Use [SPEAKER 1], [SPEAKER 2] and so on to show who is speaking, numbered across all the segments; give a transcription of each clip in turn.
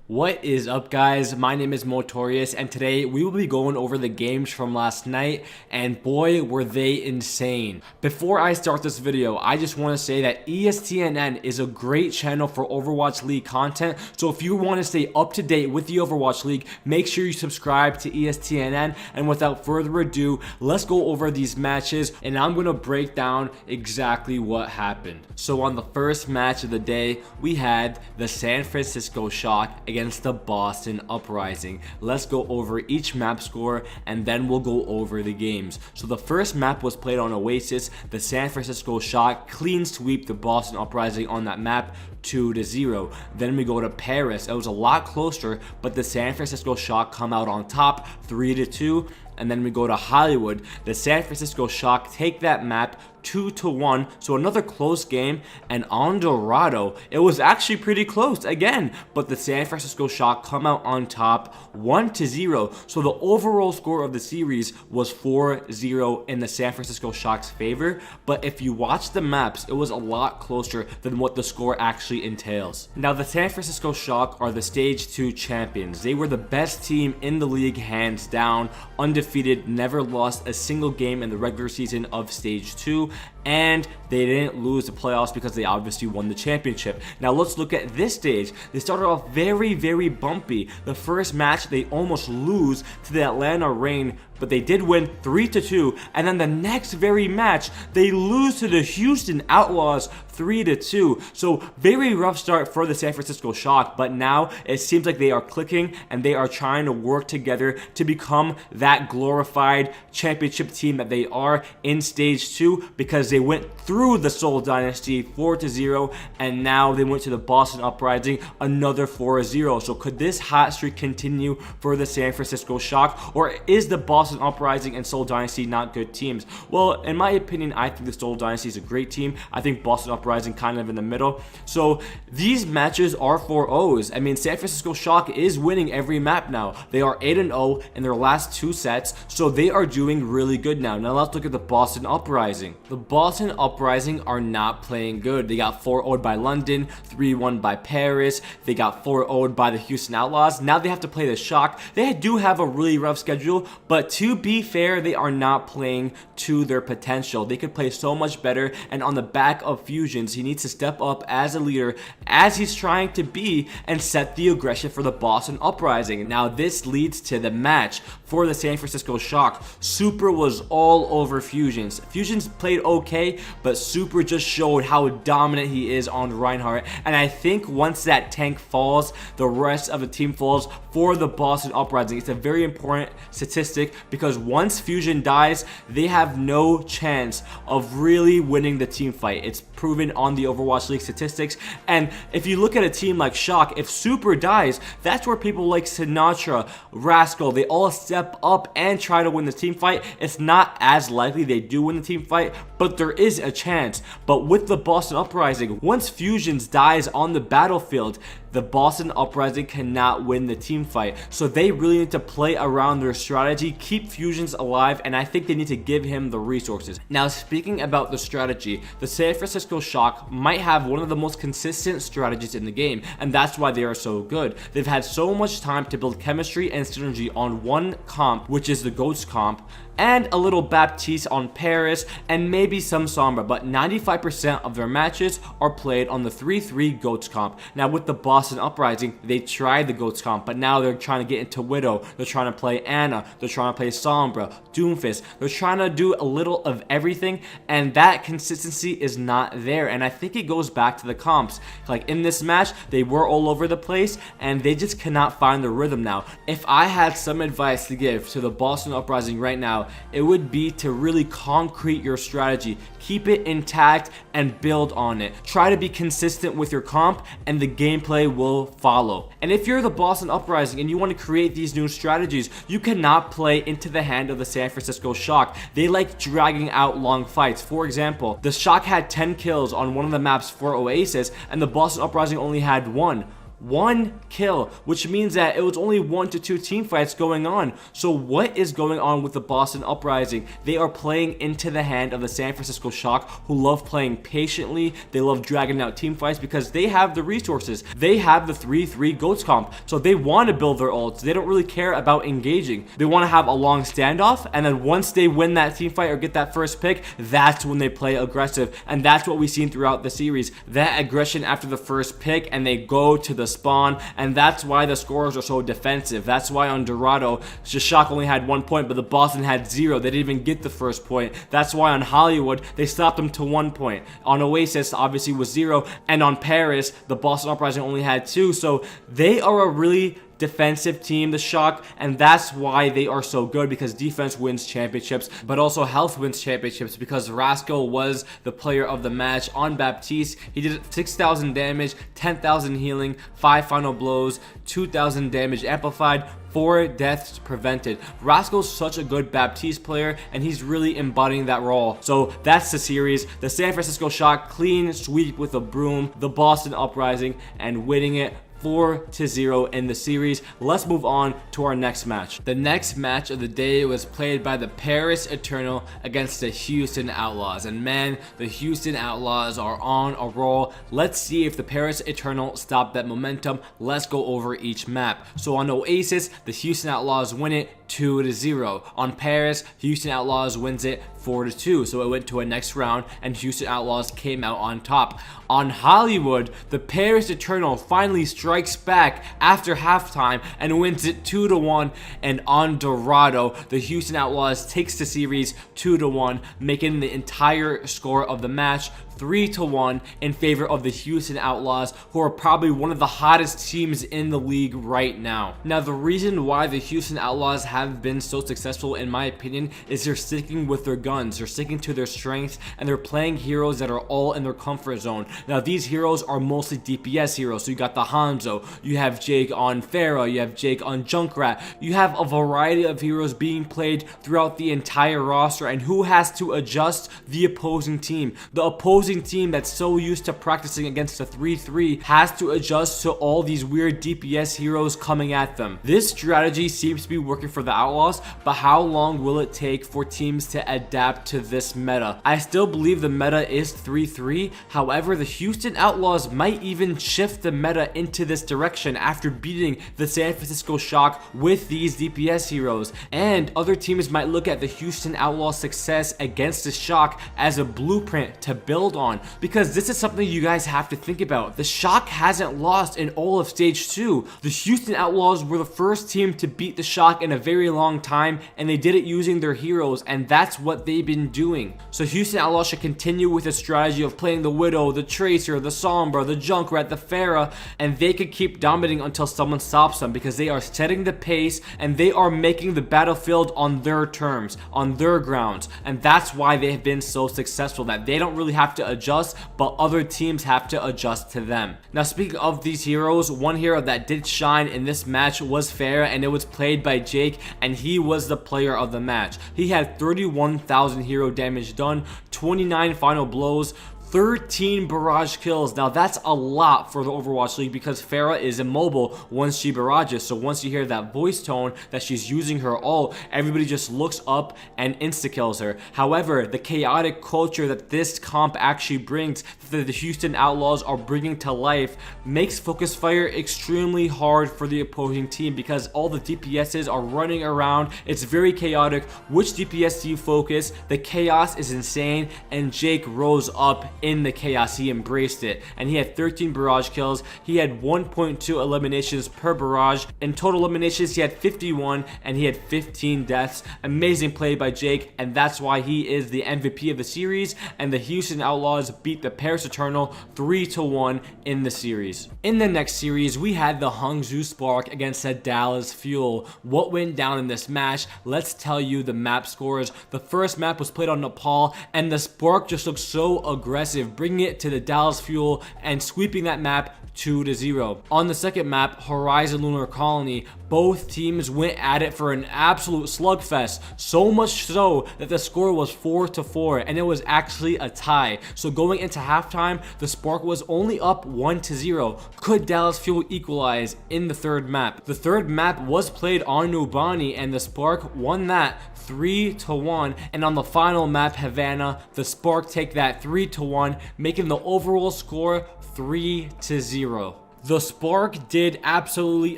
[SPEAKER 1] What is up, guys? My name is Motorius, and today we will be going over the games from last night, and boy were they insane. Before I start this video, I just want to say that ESTNN is a great channel for Overwatch League content, so if you want to stay up to date with the Overwatch League, make sure you subscribe to ESTNN, and without further ado, let's go over these matches, and I'm going to break down exactly what happened. So on the first match of the day, we had the San Francisco Shock against the Boston Uprising. Let's go over each map score and then we'll go over the games. So the first map was played on Oasis. The San Francisco Shock clean sweep the Boston Uprising on that map 2-0. Then we go to Paris. It was a lot closer, but the San Francisco Shock come out on top 3-2. And then we go to Hollywood. The San Francisco Shock take that map 2-1, so another close game. And on Dorado, it was actually pretty close again, but the San Francisco Shock come out on top 1-0, so the overall score of the series was 4-0 in the San Francisco Shock's favor. But if you watch the maps, it was a lot closer than what the score actually entails. Now, the San Francisco Shock are the Stage 2 champions. They were the best team in the league, hands down, undefeated, never lost a single game in the regular season of Stage 2, and they didn't lose the playoffs because they obviously won the championship. Now let's look at this stage. They started off very bumpy. The first match they almost lose to the Atlanta Reign, but they did win 3-2, and then the next very match they lose to the Houston Outlaws 3-2. So very rough start for the San Francisco Shock, but now it seems like they are clicking and they are trying to work together to become that glorified championship team that they are in Stage 2, because they went through the Seoul Dynasty 4-0, and now they went to the Boston Uprising, another 4-0. So could this hot streak continue for the San Francisco Shock, or is the Boston Uprising and Seoul Dynasty not good teams? Well, in my opinion, I think the Seoul Dynasty is a great team. I think Boston Uprising kind of in the middle. So these matches are 4-0s. I mean, San Francisco Shock is winning every map now. They are 8-0 in their last 2 sets, so they are doing really good now. Now let's look at the Boston Uprising. The Boston Uprising are not playing good. They got 4-0'd by London, 3-1 by Paris. They got 4-0'd by the Houston Outlaws. Now they have to play the Shock. They do have a really rough schedule, but to be fair, they are not playing to their potential. They could play so much better, and on the back of Fusions, he needs to step up as a leader, as he's trying to be, and set the aggression for the Boston Uprising. Now this leads to the match for the San Francisco Shock. Super was all over Fusions. Fusions played okay, but Super just showed how dominant he is on Reinhardt, and I think once that tank falls, the rest of the team falls for the Boston Uprising. It's a very important statistic, because once Fusion dies, they have no chance of really winning the team fight. It's proven on the Overwatch League statistics. And if you look at a team like Shock, if Super dies, that's where people like Sinatra, Rascal, they all step up and try to win the team fight. It's not as likely they do win the team fight, but there is a chance. But with the Boston Uprising, once Fusions dies on the battlefield, the Boston Uprising cannot win the team fight. So they really need to play around their strategy, keep Fusions alive, and I think they need to give him the resources. Now, speaking about the strategy, the San Francisco Shock might have one of the most consistent strategies in the game, and that's why they are so good. They've had so much time to build chemistry and synergy on one comp, which is the Ghost comp, and a little Baptiste on Paris, and maybe some Sombra, but 95% of their matches are played on the 3-3 Goats comp. Now with the Boston Uprising, they tried the Goats comp, but now they're trying to get into Widow, they're trying to play Anna, they're trying to play Sombra, Doomfist, they're trying to do a little of everything, and that consistency is not there, and I think it goes back to the comps. Like in this match, they were all over the place, and they just cannot find the rhythm now. If I had some advice to give to the Boston Uprising right now, it would be to really concrete your strategy, keep it intact, and build on it. Try to be consistent with your comp, and the gameplay will follow. And if you're the Boston Uprising and you want to create these new strategies, you cannot play into the hand of the San Francisco Shock. They like dragging out long fights. For example, the Shock had 10 kills on one of the maps for Oasis, and the Boston Uprising only had 1. 1 kill, which means that it was only 1 to 2 team fights going on. So what is going on with the Boston Uprising? They are playing into the hand of the San Francisco Shock, who love playing patiently. They love dragging out team fights because they have the resources. They have the 3-3 GOATS comp, so they want to build their ults. They don't really care about engaging. They want to have a long standoff, and then once they win that team fight or get that first pick, that's when they play aggressive. And that's what we've seen throughout the series. That aggression after the first pick, and they go to the spawn, and that's why the scores are so defensive. That's why on Dorado, the Shock only had 1 point, but the Boston had 0. They didn't even get the first point. That's why on Hollywood, they stopped them to 1 point. On Oasis, obviously was 0, and on Paris, the Boston Uprising only had 2. So they are a really defensive team, the Shock, and that's why they are so good, because defense wins championships, but also health wins championships, because Rascal was the player of the match on Baptiste. He did 6,000 damage, 10,000 healing, 5 final blows, 2,000 damage amplified, 4 deaths prevented. Rascal's such a good Baptiste player, and he's really embodying that role. So that's the series. The San Francisco Shock clean sweep with a broom, the Boston Uprising, and winning it 4-0 in the series. Let's move on to our next match. The next match of the day was played by the Paris Eternal against the Houston Outlaws. And man, the Houston Outlaws are on a roll. Let's see if the Paris Eternal stop that momentum. Let's go over each map. So on Oasis, the Houston Outlaws win it 2-0. On Paris, Houston Outlaws wins it 4-2. So it went to a next round, and Houston Outlaws came out on top. On Hollywood, the Paris Eternal finally strikes back after halftime and wins it 2-1. And on Dorado, the Houston Outlaws takes the series 2-1, making the entire score of the match 3-1 in favor of the Houston Outlaws, who are probably one of the hottest teams in the league right now. Now, the reason why the Houston Outlaws have been so successful, in my opinion, is they're sticking with their guns. They're sticking to their strengths, and they're playing heroes that are all in their comfort zone. Now, these heroes are mostly DPS heroes. So you got the Hanzo, you have Jake on Pharah, you have Jake on Junkrat. You have a variety of heroes being played throughout the entire roster, and who has to adjust? The opposing team. The opposing team that's so used to practicing against a 3-3 has to adjust to all these weird DPS heroes coming at them. This strategy seems to be working for the Outlaws, but how long will it take for teams to adapt to this meta? I still believe the meta is 3-3. However, the Houston Outlaws might even shift the meta into this direction after beating the San Francisco Shock with these DPS heroes. And other teams might look at the Houston Outlaws' success against the Shock as a blueprint to build on, because this is something you guys have to think about. The Shock hasn't lost in all of Stage 2. The Houston Outlaws were the first team to beat the Shock in a very long time, and they did it using their heroes, and that's what they've been doing. So Houston Outlaws should continue with a strategy of playing the Widow, the Tracer, the Sombra, the Junkrat, the Pharah, and they could keep dominating until someone stops them, because they are setting the pace and they are making the battlefield on their terms, on their grounds, and that's why they have been so successful, that they don't really have to adjust, but other teams have to adjust to them. Now, speaking of these heroes, one hero that did shine in this match was Pharah, and it was played by Jake, and he was the player of the match. He had 31,000 hero damage done, 29 final blows, 13 barrage kills. Now that's a lot for the Overwatch League, because Pharah is immobile once she barrages. So once you hear that voice tone that she's using her ult, everybody just looks up and insta-kills her. However, the chaotic culture that this comp actually brings, that the Houston Outlaws are bringing to life, makes focus fire extremely hard for the opposing team, because all the DPSs are running around. It's very chaotic. Which DPS do you focus? The chaos is insane, and Jake rose up in the chaos. He embraced it, and he had 13 barrage kills. He had 1.2 eliminations per barrage. In total eliminations, he had 51, and he had 15 deaths. Amazing play by Jake, and that's why he is the MVP of the series, and the Houston Outlaws beat the Paris Eternal 3-1 in the series. In the next series, we had the Hangzhou Spark against the Dallas Fuel. What went down in this match? Let's tell you the map scores. The first map was played on Nepal, and the Spark just looked so aggressive aggressive, bringing it to the Dallas Fuel and sweeping that map 2-0. On the second map, Horizon Lunar Colony, both teams went at it for an absolute slugfest, so much so that the score was 4-4 and it was actually a tie. So going into halftime, the Spark was only up 1-0. Could Dallas Fuel equalize in the third map? The third map was played on Numbani and the Spark won that 3-1, and on the final map, Havana, the Spark take that 3-1, making the overall score 3-0. The Spark did absolutely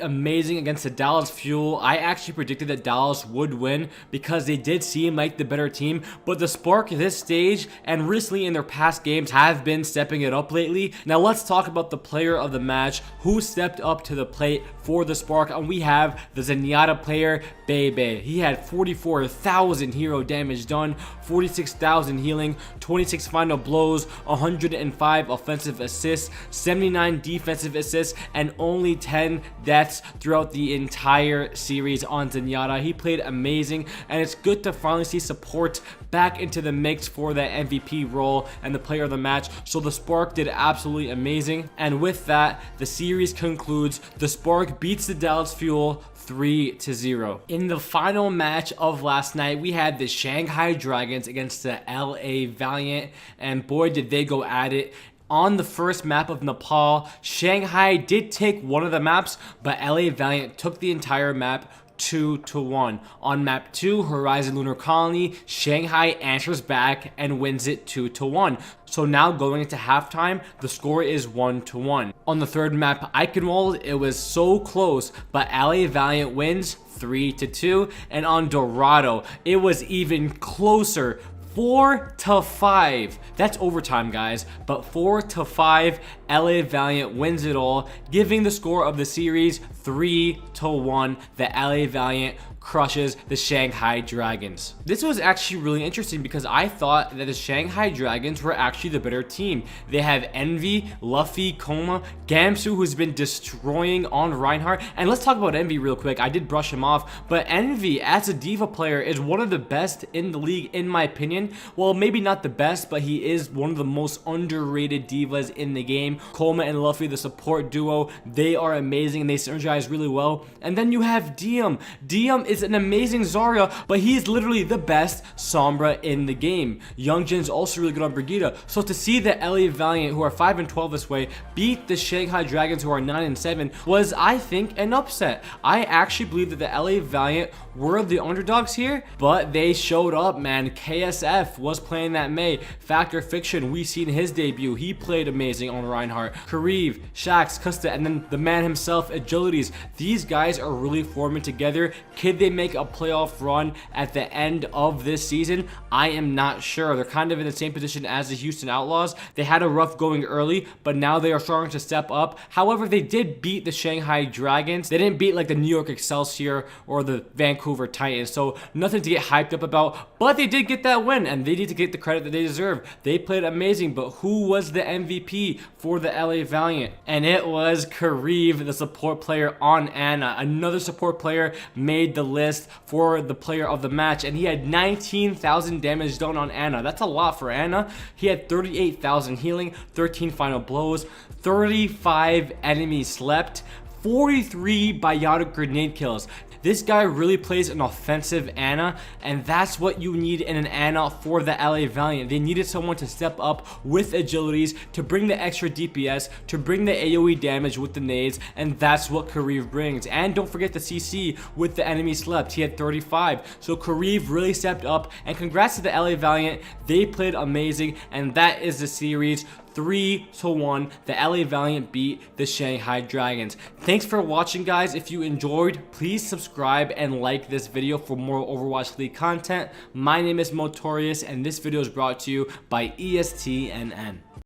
[SPEAKER 1] amazing against the Dallas Fuel. I actually predicted that Dallas would win because they did seem like the better team, but the Spark this stage and recently in their past games have been stepping it up lately. Now let's talk about the player of the match who stepped up to the plate for the Spark, and we have the Zenyatta player, Bebe. He had 44,000 hero damage done, 46,000 healing, 26 final blows, 105 offensive assists, 79 defensive assists, and only 10 deaths throughout the entire series on Zenyatta. He played amazing, and it's good to finally see support back into the mix for that MVP role and the player of the match. So the Spark did absolutely amazing, and with that, the series concludes. The Spark beats the Dallas Fuel 3-0. In the final match of last night, we had the Shanghai Dragons against the LA Valiant, and boy did they go at it. On the first map of Nepal, Shanghai did take one of the maps, but LA Valiant took the entire map 2-1. On map 2, Horizon Lunar Colony, Shanghai answers back and wins it 2-1. So now going into halftime, the score is 1-1. On the third map, Eichenwald, it was so close, but LA Valiant wins 3-2. And on Dorado, it was even closer, 4-5. That's overtime, guys, but 4-5, LA Valiant wins it all, giving the score of the series 3-1. The LA Valiant crushes the Shanghai Dragons. This was actually really interesting because I thought that the Shanghai Dragons were actually the better team. They have Envy, Luffy, Koma, Gamsu, who's been destroying on Reinhardt. And let's talk about Envy real quick. I did brush him off, but Envy as a diva player is one of the best in the league in my opinion. Well, maybe not the best, but he is one of the most underrated divas in the game. Koma and Luffy, the support duo, they are amazing and they synergize really well. And then you have Diem. Diem is an amazing Zarya, but he's literally the best Sombra in the game. Youngjin's also really good on Brigitte. So to see the LA Valiant, who are 5-12 this way, beat the Shanghai Dragons, who are 9-7, was, I think, an upset. I actually believe that the LA Valiant were the underdogs here, but they showed up, man. KSF was playing that Mei. Factor Fiction, we seen his debut. He played amazing on Reinhardt. Kariv, Shax, Kusta, and then the man himself, Agilities. These guys are really forming together. Could they make a playoff run at the end of this season? I am not sure. They're kind of in the same position as the Houston Outlaws. They had a rough going early, but now they are starting to step up. However, they did beat the Shanghai Dragons. They didn't beat like the New York Excelsior or the Vancouver Titans, so nothing to get hyped up about, but they did get that win and they need to get the credit that they deserve. They played amazing, but who was the MVP for the LA Valiant? And it was Kariv, the support player on Ana. Another support player made the list for the player of the match, and he had 19,000 damage done on Ana. That's a lot for Ana. He had 38,000 healing, 13 final blows, 35 enemies slept, 43 biotic grenade kills. This guy really plays an offensive Ana, and that's what you need in an Ana for the LA Valiant. They needed someone to step up with agilities, to bring the extra DPS, to bring the AoE damage with the nades, and that's what Kariv brings. And don't forget the CC with the enemy slept. He had 35. So Kariv really stepped up, and congrats to the LA Valiant. They played amazing, and that is the series. 3-1, the LA Valiant beat the Shanghai Dragons. Thanks for watching, guys. If you enjoyed, please subscribe and like this video for more Overwatch League content. My name is Motorius, and this video is brought to you by ESTNN.